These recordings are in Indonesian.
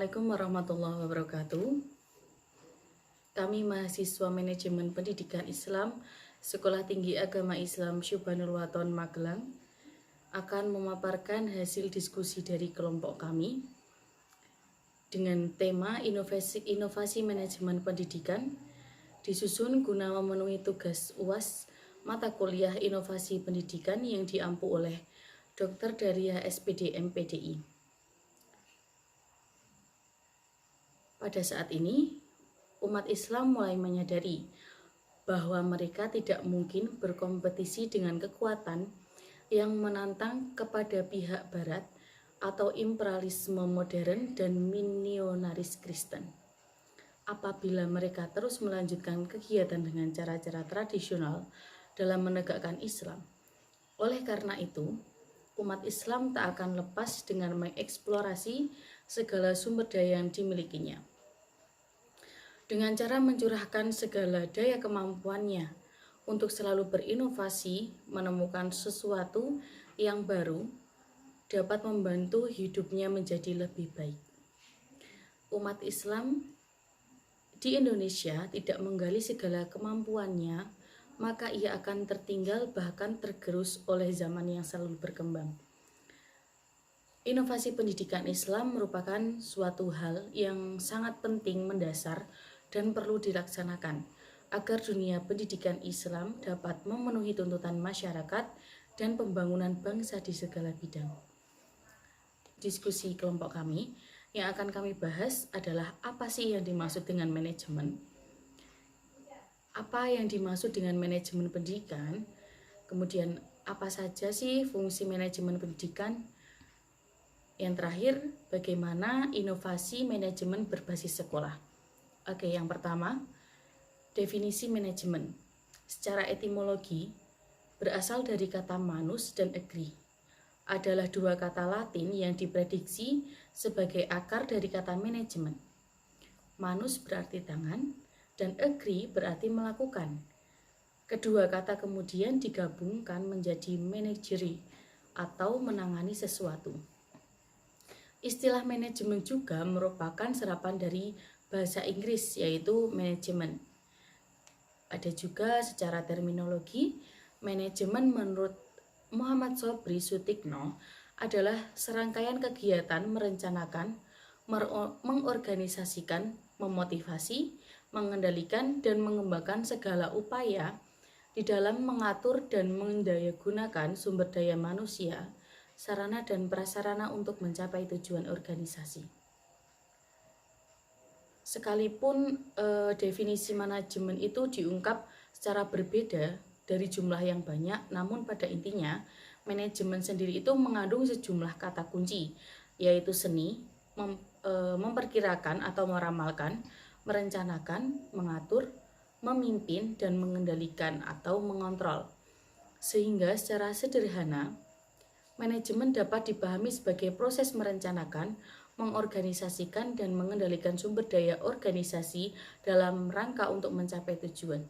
Assalamualaikum warahmatullahi wabarakatuh. Kami mahasiswa Manajemen Pendidikan Islam Sekolah Tinggi Agama Islam Syubhanul Waton Magelang akan memaparkan hasil diskusi dari kelompok kami dengan tema inovasi manajemen pendidikan disusun guna memenuhi tugas UAS mata kuliah inovasi pendidikan yang diampu oleh Dr. Daria SPD MPDI. Pada saat ini, umat Islam mulai menyadari bahwa mereka tidak mungkin berkompetisi dengan kekuatan yang menantang kepada pihak Barat atau imperialisme modern dan misionaris Kristen. Apabila mereka terus melanjutkan kegiatan dengan cara-cara tradisional dalam menegakkan Islam. Oleh karena itu, umat Islam tak akan lepas dengan mengeksplorasi segala sumber daya yang dimilikinya. Dengan cara mencurahkan segala daya kemampuannya untuk selalu berinovasi, menemukan sesuatu yang baru dapat membantu hidupnya menjadi lebih baik. Umat Islam di Indonesia tidak menggali segala kemampuannya, maka ia akan tertinggal bahkan tergerus oleh zaman yang selalu berkembang. Inovasi pendidikan Islam merupakan suatu hal yang sangat penting mendasar dan perlu dilaksanakan agar dunia pendidikan Islam dapat memenuhi tuntutan masyarakat dan pembangunan bangsa di segala bidang. Diskusi kelompok kami yang akan kami bahas adalah apa sih yang dimaksud dengan manajemen? Apa yang dimaksud dengan manajemen pendidikan? Kemudian apa saja sih fungsi manajemen pendidikan? Yang terakhir, bagaimana inovasi manajemen berbasis sekolah? Oke, yang pertama, definisi manajemen. Secara etimologi, berasal dari kata manus dan agri. Adalah dua kata Latin yang diprediksi sebagai akar dari kata manajemen. Manus berarti tangan, dan agri berarti melakukan. Kedua kata kemudian digabungkan menjadi manageri atau menangani sesuatu. Istilah manajemen juga merupakan serapan dari bahasa Inggris yaitu manajemen. Ada juga secara terminologi, manajemen menurut Muhammad Sobri Sutikno adalah serangkaian kegiatan merencanakan, mengorganisasikan, memotivasi, mengendalikan, dan mengembangkan segala upaya di dalam mengatur dan mendayagunakan sumber daya manusia, sarana dan prasarana untuk mencapai tujuan organisasi. Sekalipun definisi manajemen itu diungkap secara berbeda dari jumlah yang banyak, namun pada intinya manajemen sendiri itu mengandung sejumlah kata kunci, yaitu seni, memperkirakan atau meramalkan, merencanakan, mengatur, memimpin, dan mengendalikan atau mengontrol. Sehingga secara sederhana, manajemen dapat dipahami sebagai proses merencanakan, mengorganisasikan dan mengendalikan sumber daya organisasi dalam rangka untuk mencapai tujuan.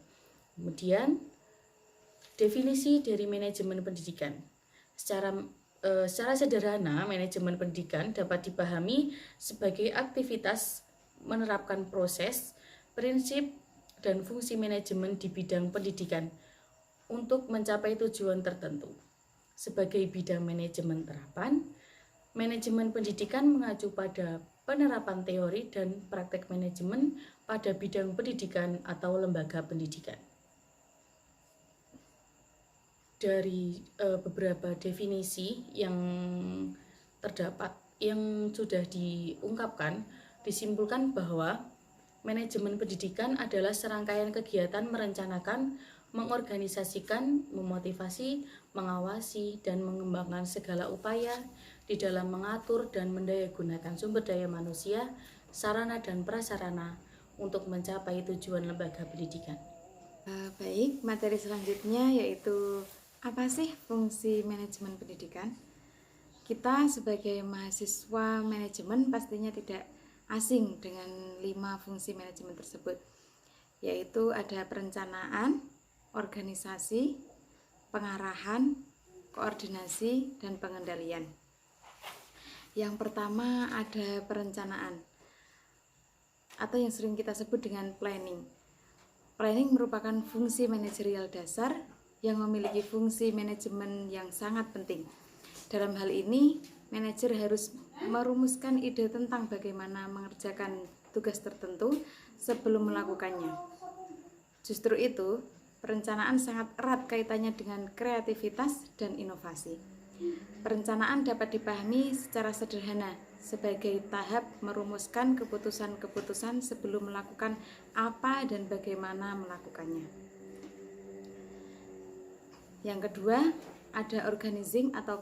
Kemudian, definisi dari manajemen pendidikan. Secara sederhana, manajemen pendidikan dapat dipahami sebagai aktivitas menerapkan proses, prinsip, dan fungsi manajemen di bidang pendidikan untuk mencapai tujuan tertentu. Sebagai bidang manajemen terapan, manajemen pendidikan mengacu pada penerapan teori dan praktek manajemen pada bidang pendidikan atau lembaga pendidikan. Dari beberapa definisi yang terdapat, yang sudah diungkapkan, disimpulkan bahwa manajemen pendidikan adalah serangkaian kegiatan merencanakan, mengorganisasikan, memotivasi, mengawasi, dan mengembangkan segala upaya di dalam mengatur dan mendayagunakan sumber daya manusia, sarana dan prasarana untuk mencapai tujuan lembaga pendidikan. Baik, materi selanjutnya yaitu apa sih fungsi manajemen pendidikan? Kita sebagai mahasiswa manajemen pastinya tidak asing dengan 5 fungsi manajemen tersebut, yaitu ada perencanaan, organisasi, pengarahan, koordinasi, dan pengendalian. Yang pertama ada perencanaan. atau yang sering kita sebut dengan planning. Planning merupakan fungsi manajerial dasar yang memiliki fungsi manajemen yang sangat penting. Dalam hal ini, manajer harus merumuskan ide tentang bagaimana mengerjakan tugas tertentu sebelum melakukannya. Justru itu, perencanaan sangat erat kaitannya dengan kreativitas dan inovasi. Perencanaan dapat dipahami secara sederhana sebagai tahap merumuskan keputusan-keputusan sebelum melakukan apa dan bagaimana melakukannya. Yang kedua, ada organizing atau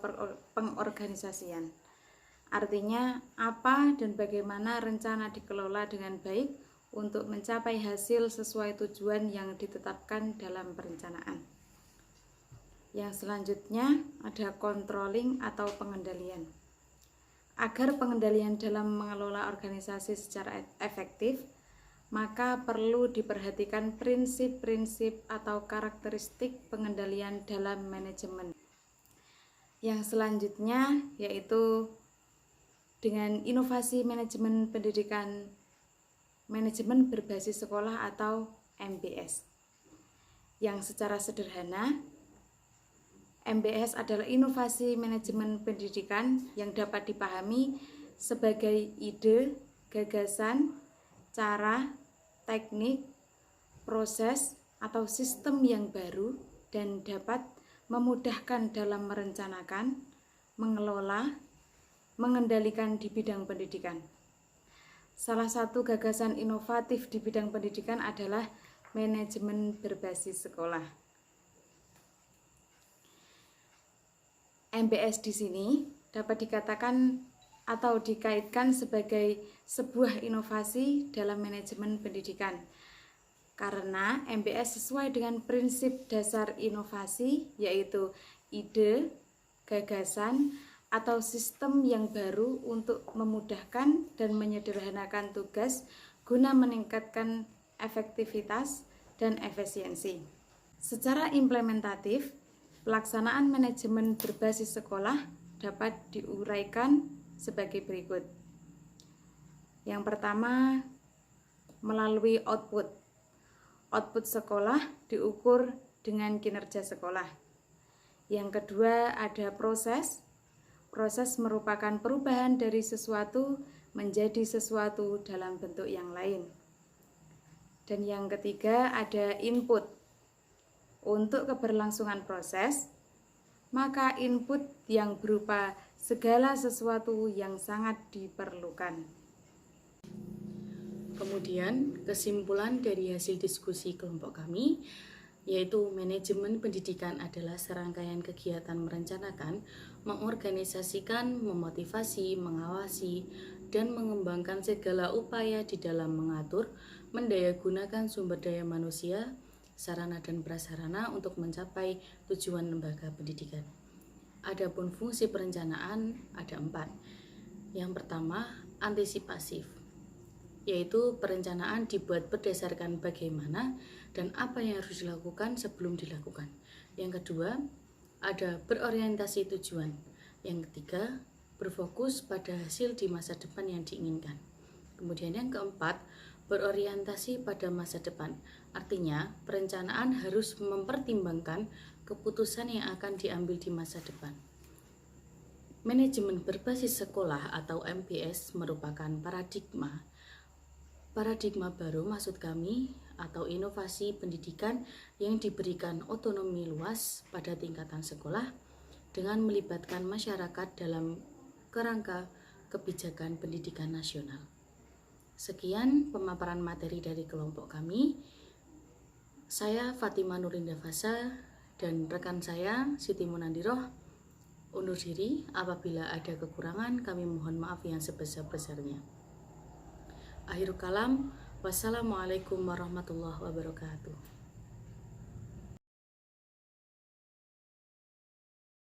pengorganisasian. Artinya, apa dan bagaimana rencana dikelola dengan baik untuk mencapai hasil sesuai tujuan yang ditetapkan dalam perencanaan. Yang selanjutnya ada controlling atau pengendalian. Agar pengendalian dalam mengelola organisasi secara efektif, maka perlu diperhatikan prinsip-prinsip atau karakteristik pengendalian dalam manajemen. Yang selanjutnya yaitu dengan inovasi manajemen pendidikan, manajemen berbasis sekolah atau MBS. Yang secara sederhana, MBS adalah inovasi manajemen pendidikan yang dapat dipahami sebagai ide, gagasan, cara, teknik, proses, atau sistem yang baru dan dapat memudahkan dalam merencanakan, mengelola, mengendalikan di bidang pendidikan. Salah satu gagasan inovatif di bidang pendidikan adalah manajemen berbasis sekolah. MBS di sini dapat dikatakan atau dikaitkan sebagai sebuah inovasi dalam manajemen pendidikan. Karena MBS sesuai dengan prinsip dasar inovasi, yaitu ide, gagasan, atau sistem yang baru untuk memudahkan dan menyederhanakan tugas guna meningkatkan efektivitas dan efisiensi. Secara implementatif, pelaksanaan manajemen berbasis sekolah dapat diuraikan sebagai berikut. Yang pertama, melalui output. Output sekolah diukur dengan kinerja sekolah. Yang kedua, ada proses. Proses merupakan perubahan dari sesuatu menjadi sesuatu dalam bentuk yang lain. Dan yang ketiga, ada input. Untuk keberlangsungan proses, maka input yang berupa segala sesuatu yang sangat diperlukan. Kemudian, kesimpulan dari hasil diskusi kelompok kami, yaitu manajemen pendidikan adalah serangkaian kegiatan merencanakan, mengorganisasikan, memotivasi, mengawasi, dan mengembangkan segala upaya di dalam mengatur, mendayagunakan sumber daya manusia, sarana dan prasarana untuk mencapai tujuan lembaga pendidikan. Adapun fungsi perencanaan ada 4. Yang pertama, antisipasif, yaitu perencanaan dibuat berdasarkan bagaimana dan apa yang harus dilakukan sebelum dilakukan. Yang kedua, ada berorientasi tujuan. Yang ketiga, berfokus pada hasil di masa depan yang diinginkan. Kemudian yang keempat, berorientasi pada masa depan. Artinya, perencanaan harus mempertimbangkan keputusan yang akan diambil di masa depan. Manajemen berbasis sekolah atau MBS merupakan paradigma baru maksud kami atau inovasi pendidikan yang diberikan otonomi luas pada tingkatan sekolah dengan melibatkan masyarakat dalam kerangka kebijakan pendidikan nasional. Sekian pemaparan materi dari kelompok kami. Saya Fatima Nurinda Fasa dan rekan saya Siti Munandiroh undur diri. Apabila ada kekurangan, kami mohon maaf yang sebesar-besarnya. Akhirul kalam, wassalamualaikum warahmatullahi wabarakatuh.